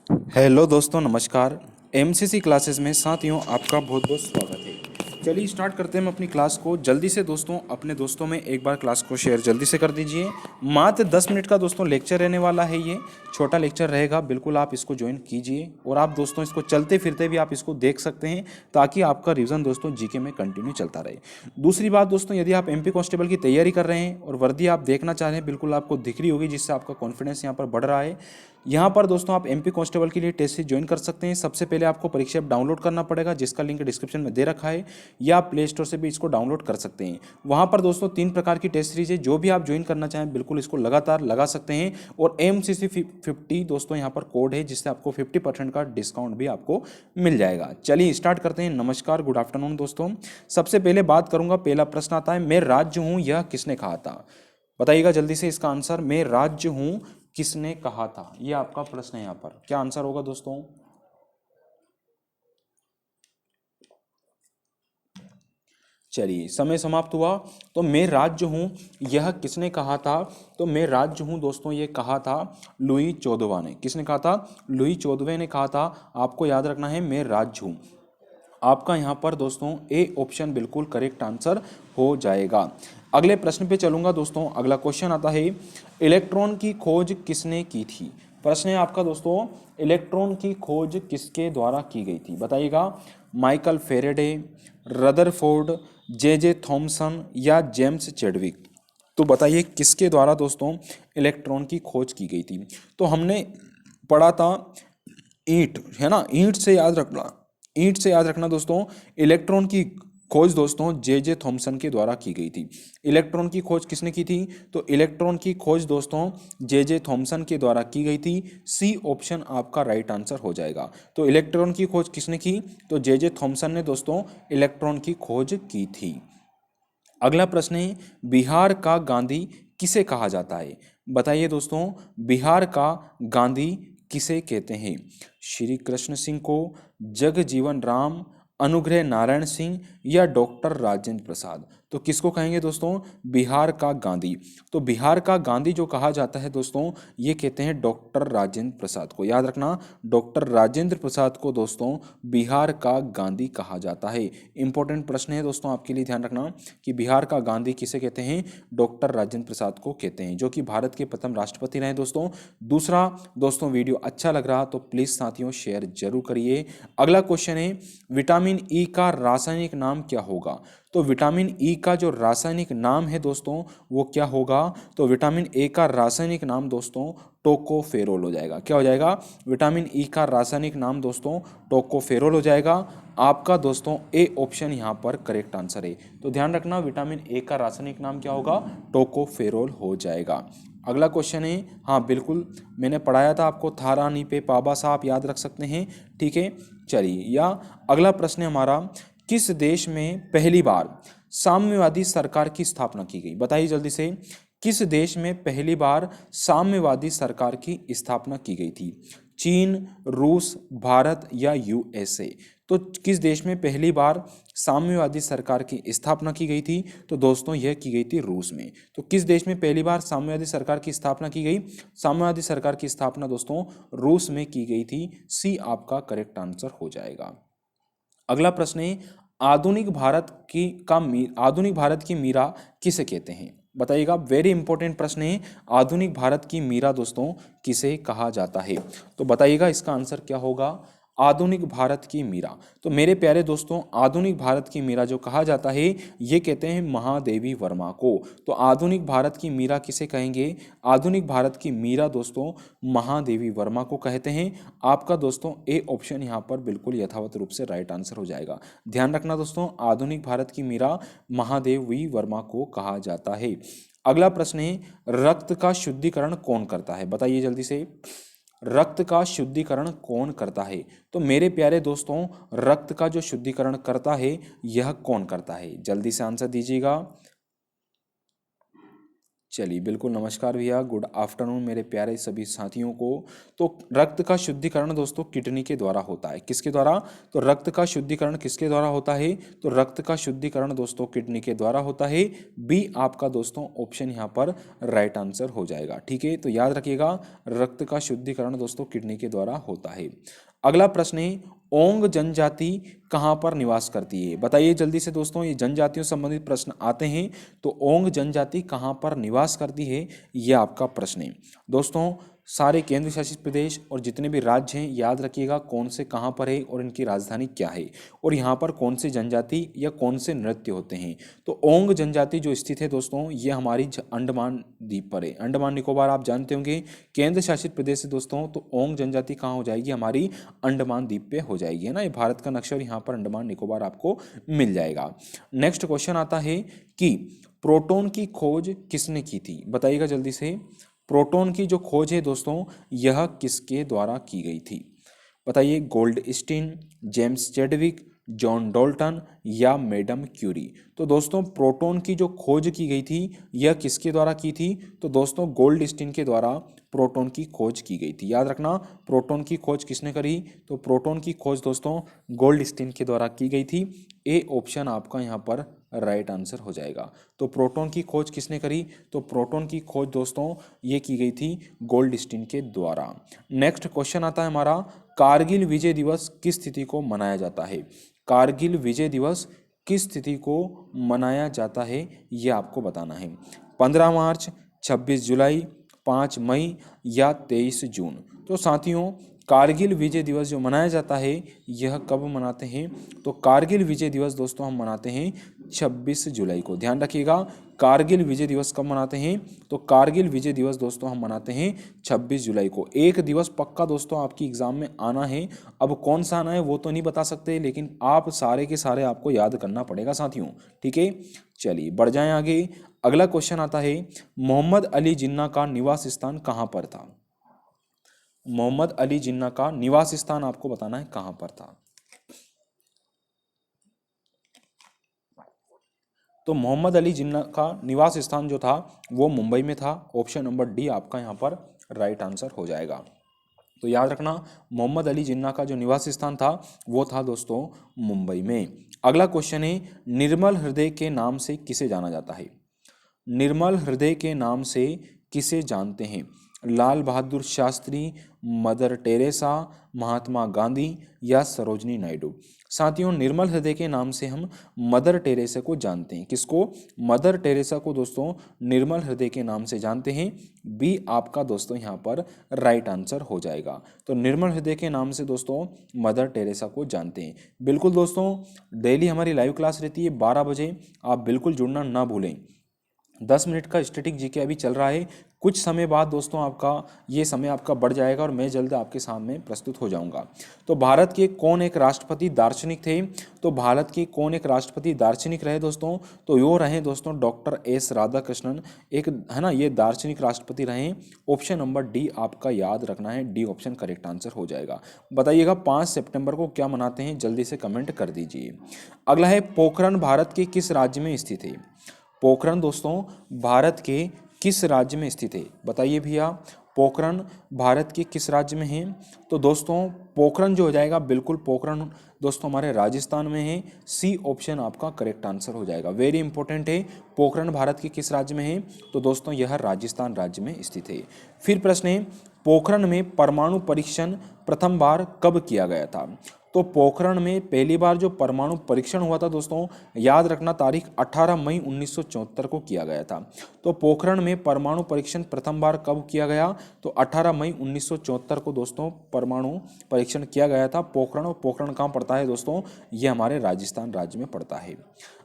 Hello दोस्तों, नमस्कार। MCC classes में साथियों आपका बहुत बहुत स्वागत है। चलिए स्टार्ट करते हैं हम अपनी क्लास को जल्दी से। दोस्तों अपने दोस्तों में एक बार क्लास को शेयर जल्दी से कर दीजिए। मात्र 10 मिनट का दोस्तों लेक्चर रहने वाला है। ये छोटा लेक्चर रहेगा, बिल्कुल आप इसको ज्वाइन कीजिए और आप दोस्तों इसको चलते फिरते भी आप इसको देख सकते हैं ताकि आपका रिवीजन दोस्तों जीके में कंटिन्यू चलता रहे। दूसरी बात दोस्तों, यदि आप एमपी कांस्टेबल की तैयारी कर रहे हैं और वर्दी आप देखना चाह रहे हैं, बिल्कुल आपको दिख रही होगी, जिससे आपका कॉन्फिडेंस यहाँ पर बढ़ रहा है। यहाँ पर दोस्तों आप एमपी कांस्टेबल के लिए टेस्ट सीरीज ज्वाइन कर सकते हैं। सबसे पहले आपको परीक्षा ऐप डाउनलोड करना पड़ेगा, जिसका लिंक डिस्क्रिप्शन में दे रखा है, या आप प्ले स्टोर से भी इसको डाउनलोड कर सकते हैं। वहाँ पर दोस्तों 3 प्रकार की टेस्ट सीरीज है, जो भी आप ज्वाइन करना चाहें बिल्कुल इसको लगातार लगा सकते हैं। और MCC 50 दोस्तों यहाँ पर कोड है, जिससे आपको 50% का डिस्काउंट भी आपको मिल जाएगा। चलिए स्टार्ट करते हैं। नमस्कार, गुड आफ्टरनून दोस्तों। सबसे पहले बात करूंगा, पहला प्रश्न आता है, मैं राज्य हूँ यह किसने कहा था? बताइएगा जल्दी से इसका आंसर। मैं राज्य हूँ किसने कहा था, यह आपका प्रश्न है। यहाँ पर क्या आंसर होगा दोस्तों? चलिए समय समाप्त हुआ। तो मैं राज्य हूँ यह किसने कहा था? तो मैं राज्य हूँ दोस्तों ये कहा था लुई 14वां ने। किसने कहा था? लुई 14वें ने कहा था। आपको याद रखना है मैं राज्य हूँ। आपका यहाँ पर दोस्तों ए ऑप्शन बिल्कुल करेक्ट आंसर हो जाएगा। अगले प्रश्न पे चलूंगा दोस्तों। अगला क्वेश्चन आता है, इलेक्ट्रॉन की खोज किसने की थी? प्रश्न है आपका दोस्तों, इलेक्ट्रॉन की खोज किसके द्वारा की गई थी? बताइएगा। Michael Faraday, Rutherford, J Thomson या जेम्स चैडविक। तो बताइए किसके द्वारा दोस्तों इलेक्ट्रॉन की खोज की गई थी? तो हमने पढ़ा था ईंट, है ना, ईंट से याद रखना। ईंट से याद रखना दोस्तों, इलेक्ट्रॉन की खोज दोस्तों जे थॉमसन के द्वारा की गई थी। इलेक्ट्रॉन की खोज किसने की थी? तो इलेक्ट्रॉन की खोज दोस्तों जे थॉमसन के द्वारा की गई थी। सी ऑप्शन आपका राइट आंसर हो जाएगा। तो इलेक्ट्रॉन की खोज किसने की? तो जे थॉमसन ने दोस्तों इलेक्ट्रॉन की खोज की थी। अगला प्रश्न है, बिहार का गांधी किसे कहा जाता है? बताइए दोस्तों, बिहार का गांधी किसे कहते हैं? श्री कृष्ण सिंह को, जगजीवन राम, अनुग्रह नारायण सिंह या डॉक्टर राजेंद्र प्रसाद? तो किसको कहेंगे दोस्तों बिहार का गांधी? तो बिहार का गांधी जो कहा जाता है दोस्तों, ये कहते हैं डॉक्टर राजेंद्र प्रसाद को। याद रखना, डॉक्टर राजेंद्र प्रसाद को दोस्तों बिहार का गांधी कहा जाता है। इंपॉर्टेंट प्रश्न है दोस्तों आपके लिए, ध्यान रखना कि बिहार का गांधी किसे कहते हैं? डॉक्टर राजेंद्र प्रसाद को कहते हैं, जो कि भारत के प्रथम राष्ट्रपति रहे दोस्तों। दूसरा दोस्तों, वीडियो अच्छा लग रहा तो प्लीज साथियों शेयर जरूर करिए। अगला क्वेश्चन है, विटामिन ई का रासायनिक नाम क्या होगा? तो विटामिन ई का जो रासायनिक नाम है दोस्तों वो क्या होगा? तो विटामिन ए का रासायनिक नाम दोस्तों टोकोफेरोल हो जाएगा। क्या हो जाएगा? विटामिन ई का रासायनिक नाम दोस्तों टोकोफेरोल हो जाएगा। आपका दोस्तों ए ऑप्शन यहाँ पर करेक्ट आंसर है। तो ध्यान रखना, विटामिन ए का रासायनिक नाम क्या होगा? टोकोफेरोल हो जाएगा। अगला क्वेश्चन है, हाँ बिल्कुल मैंने पढ़ाया था आपको, थारा नी पे पाबा सा आप याद रख सकते हैं, ठीक है। चलिए, या अगला प्रश्न है हमारा, किस देश में पहली बार साम्यवादी सरकार की स्थापना की गई? बताइए जल्दी से, किस देश में पहली बार साम्यवादी सरकार की स्थापना की गई थी? चीन, रूस, भारत या यूएसए? तो किस देश में पहली बार साम्यवादी सरकार की स्थापना की गई थी? तो दोस्तों यह की गई थी रूस में। तो किस देश में पहली बार साम्यवादी सरकार की स्थापना की गई? साम्यवादी सरकार की स्थापना दोस्तों रूस में की गई थी। सी आपका करेक्ट आंसर हो जाएगा। अगला प्रश्न है, आधुनिक भारत की मीरा किसे कहते हैं? बताइएगा, वेरी इंपॉर्टेंट प्रश्न है। आधुनिक भारत की मीरा दोस्तों किसे कहा जाता है? तो बताइएगा इसका आंसर क्या होगा? आधुनिक भारत की मीरा। तो मेरे प्यारे दोस्तों, आधुनिक भारत की मीरा जो कहा जाता है ये कहते हैं महादेवी वर्मा को। तो आधुनिक भारत की मीरा किसे कहेंगे? आधुनिक भारत की मीरा दोस्तों महादेवी वर्मा को कहते हैं। आपका दोस्तों ए ऑप्शन यहाँ पर बिल्कुल यथावत रूप से राइट आंसर हो जाएगा। ध्यान रखना दोस्तों, आधुनिक भारत की मीरा महादेवी वर्मा को कहा जाता है। अगला प्रश्न है, रक्त का शुद्धिकरण कौन करता है? बताइए जल्दी से, रक्त का शुद्धिकरण कौन करता है? तो मेरे प्यारे दोस्तों, रक्त का जो शुद्धिकरण करता है यह कौन करता है? जल्दी से आंसर दीजिएगा। चलिए बिल्कुल, नमस्कार भैया, गुड आफ्टरनून मेरे प्यारे सभी साथियों को। तो रक्त का शुद्धिकरण दोस्तों किडनी के द्वारा होता है, किसके द्वारा? तो रक्त का शुद्धिकरण किसके द्वारा होता है? तो रक्त का शुद्धिकरण दोस्तों किडनी के द्वारा होता है। बी आपका दोस्तों ऑप्शन यहाँ पर राइट आंसर हो जाएगा। ठीक है, तो याद रखिएगा, रक्त का शुद्धिकरण दोस्तों किडनी के द्वारा होता है। अगला प्रश्न है, ओंग जनजाति कहाँ पर निवास करती है? बताइए जल्दी से दोस्तों, ये जनजातियों संबंधित प्रश्न आते हैं, तो ओंग जनजाति कहाँ पर निवास करती है, ये आपका प्रश्न है। दोस्तों सारे केंद्र शासित प्रदेश और जितने भी राज्य हैं, याद रखिएगा कौन से कहाँ पर है और इनकी राजधानी क्या है, और यहाँ पर कौन से जनजाति या कौन से नृत्य होते हैं। तो ओंग जनजाति जो स्थित है दोस्तों, ये हमारी अंडमान द्वीप पर है। अंडमान निकोबार आप जानते होंगे केंद्र शासित प्रदेश है दोस्तों, तो ओंग जनजाति कहाँ हो जाएगी? हमारी अंडमान द्वीप पे हो जाएगी, है ना। ये भारत का नक्शा और यहाँ पर अंडमान निकोबार आपको मिल जाएगा। नेक्स्ट क्वेश्चन आता है कि प्रोटॉन की खोज किसने की थी? बताइएगा जल्दी से, प्रोटॉन की जो खोज है दोस्तों, यह किसके द्वारा की गई थी? बताइए, Goldstein, James Chadwick, John Dalton या मैडम क्यूरी। तो दोस्तों प्रोटॉन की जो खोज की गई थी, यह किसके द्वारा की थी? तो दोस्तों गोल्डस्टीन के द्वारा प्रोटॉन की खोज की गई थी। याद रखना, प्रोटॉन की खोज किसने करी? तो प्रोटॉन की खोज दोस्तों गोल्डस्टीन के द्वारा की गई थी। ए ऑप्शन आपका यहाँ पर राइट आंसर हो जाएगा। तो प्रोटॉन की खोज किसने करी? तो प्रोटॉन की खोज दोस्तों ये की गई थी गोल्डस्टीन के द्वारा। नेक्स्ट क्वेश्चन आता है हमारा, कारगिल विजय दिवस किस तिथि को मनाया जाता है? कारगिल विजय दिवस किस तिथि को मनाया जाता है, ये आपको बताना है। 15 मार्च, 26 जुलाई, 5 मई या 23 जून। तो साथियों कारगिल विजय दिवस जो मनाया जाता है, यह कब मनाते हैं? तो कारगिल विजय दिवस दोस्तों हम मनाते हैं 26 जुलाई को। ध्यान रखिएगा, कारगिल विजय दिवस कब मनाते हैं? तो कारगिल विजय दिवस दोस्तों हम मनाते हैं 26 जुलाई को। एक दिवस पक्का दोस्तों आपकी एग्जाम में आना है। अब कौन सा आना है वो तो नहीं बता सकते, लेकिन आप सारे के सारे आपको याद करना पड़ेगा साथियों। ठीक है, चलिए बढ़ जाएं आगे। अगला क्वेश्चन आता है, मोहम्मद अली जिन्ना का निवास स्थान कहाँ पर था? मोहम्मद अली जिन्ना का निवास स्थान आपको बताना है कहां पर था। तो मोहम्मद अली जिन्ना का निवास स्थान जो था वो मुंबई में था। ऑप्शन नंबर डी आपका यहां पर राइट आंसर हो जाएगा। तो याद रखना, मोहम्मद अली जिन्ना का जो निवास स्थान था वो था दोस्तों मुंबई में। अगला क्वेश्चन है, निर्मल हृदय के नाम से किसे जाना जाता है? निर्मल हृदय के नाम से किसे जानते हैं? लाल बहादुर शास्त्री, मदर टेरेसा, महात्मा गांधी या सरोजनी नायडू। साथियों निर्मल हृदय के नाम से हम मदर टेरेसा को जानते हैं। किसको? मदर टेरेसा को दोस्तों निर्मल हृदय के नाम से जानते हैं। बी आपका दोस्तों यहाँ पर राइट आंसर हो जाएगा। तो निर्मल हृदय के नाम से दोस्तों मदर टेरेसा को जानते हैं। बिल्कुल दोस्तों, डेली हमारी लाइव क्लास रहती है 12 बजे, आप बिल्कुल जुड़ना ना भूलें। 10 मिनट का स्टैटिक जीके अभी चल रहा है। कुछ समय बाद दोस्तों आपका ये समय आपका बढ़ जाएगा और मैं जल्द आपके सामने प्रस्तुत हो जाऊंगा। तो भारत के कौन एक राष्ट्रपति दार्शनिक थे? तो भारत के कौन एक राष्ट्रपति दार्शनिक रहे दोस्तों? तो यो रहे दोस्तों डॉक्टर एस राधाकृष्णन, एक है ना, ये दार्शनिक राष्ट्रपति रहे। ऑप्शन नंबर डी आपका याद रखना है, डी ऑप्शन करेक्ट आंसर हो जाएगा। बताइएगा 5 सितंबर को क्या मनाते हैं, जल्दी से कमेंट कर दीजिए। अगला है, पोखरण भारत के किस राज्य में स्थित है? पोखरण दोस्तों भारत के किस राज्य में स्थित है? बताइए भैया, पोखरण भारत के किस राज्य में है? तो दोस्तों पोखरण जो हो जाएगा, बिल्कुल पोखरण दोस्तों हमारे राजस्थान में है। सी ऑप्शन आपका करेक्ट आंसर हो जाएगा। वेरी इंपॉर्टेंट है, पोखरण भारत के किस राज्य में है? तो दोस्तों यह राजस्थान राज्य में स्थित है। फिर प्रश्न है, पोखरण में परमाणु परीक्षण प्रथम बार कब किया गया था? तो पोखरण में पहली बार जो परमाणु परीक्षण हुआ था दोस्तों, याद रखना तारीख 18 मई 1974 को किया गया था। तो पोखरण में परमाणु परीक्षण प्रथम बार कब किया गया? तो 18 मई 1974 को दोस्तों परमाणु परीक्षण किया गया था। पोखरण, और पोखरण कहाँ पड़ता है दोस्तों? ये हमारे राजस्थान राज्य में पड़ता है।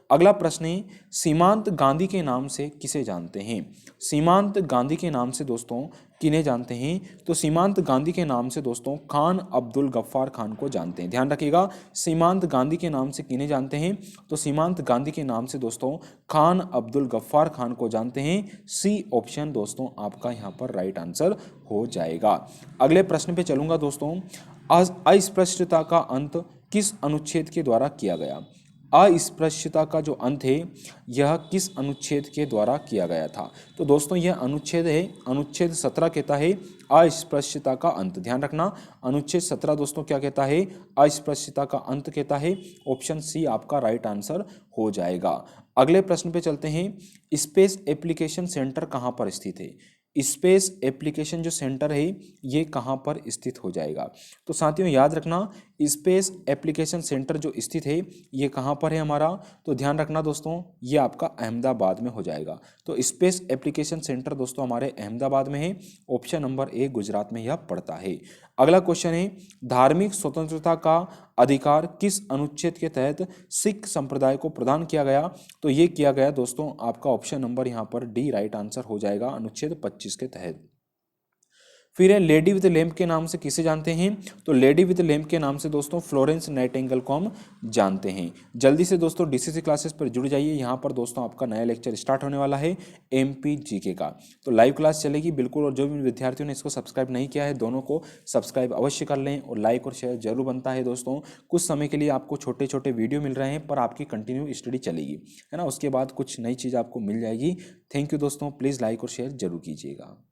अगला प्रश्न है, सीमांत गांधी के नाम से किसे जानते हैं? सीमांत गांधी के नाम से दोस्तों किन्हें जानते हैं? तो सीमांत गांधी के नाम से दोस्तों खान अब्दुल गफ्फार खान को जानते हैं। ध्यान रखिएगा, सीमांत गांधी के नाम से किन्हें जानते हैं? तो सीमांत गांधी के नाम से दोस्तों खान अब्दुल गफ्फार खान को जानते हैं। सी ऑप्शन दोस्तों आपका यहाँ पर राइट आंसर हो जाएगा। अगले प्रश्न पे चलूंगा दोस्तों, अस्पृश्यता का अंत किस अनुच्छेद के द्वारा किया गया? अस्पृश्यता का जो अंत है यह किस अनुच्छेद के द्वारा किया गया था? तो दोस्तों यह अनुच्छेद है, अनुच्छेद 17 कहता है अस्पृश्यता का अंत। ध्यान रखना, अनुच्छेद 17 दोस्तों क्या कहता है? अस्पृश्यता का अंत कहता है। ऑप्शन सी आपका राइट आंसर हो जाएगा। अगले प्रश्न पे चलते हैं। स्पेस एप्लीकेशन सेंटर कहाँ पर स्थित है? स्पेस एप्लीकेशन जो सेंटर है ये कहाँ पर स्थित हो जाएगा? तो साथियों याद रखना, स्पेस एप्लीकेशन सेंटर जो स्थित है ये कहाँ पर है हमारा? तो ध्यान रखना दोस्तों, ये आपका अहमदाबाद में हो जाएगा। तो स्पेस एप्लीकेशन सेंटर दोस्तों हमारे अहमदाबाद में है। ऑप्शन नंबर ए गुजरात में यह पड़ता है। अगला क्वेश्चन है, धार्मिक स्वतंत्रता का अधिकार किस अनुच्छेद के तहत सिख संप्रदाय को प्रदान किया गया? तो ये किया गया दोस्तों आपका ऑप्शन नंबर यहाँ पर डी राइट आंसर हो जाएगा, अनुच्छेद 25 के तहत। फिर है लेडी विद लैम्प के नाम से किसे जानते हैं? तो लेडी विद लैम्प के नाम से दोस्तों फ्लोरेंस नाइटिंगेल को हम जानते हैं। जल्दी से दोस्तों डीसीसी क्लासेस पर जुड़ जाइए, यहाँ पर दोस्तों आपका नया लेक्चर स्टार्ट होने वाला है एमपी जीके का। तो लाइव क्लास चलेगी बिल्कुल, और जो भी विद्यार्थियों ने इसको सब्सक्राइब नहीं किया है दोनों को सब्सक्राइब अवश्य कर लें, और लाइक और शेयर जरूर बनता है दोस्तों। कुछ समय के लिए आपको छोटे छोटे वीडियो मिल रहे हैं, पर आपकी कंटिन्यू स्टडी चलेगी, है ना। उसके बाद कुछ नई चीज़ आपको मिल जाएगी। थैंक यू दोस्तों, प्लीज़ लाइक और शेयर जरूर कीजिएगा।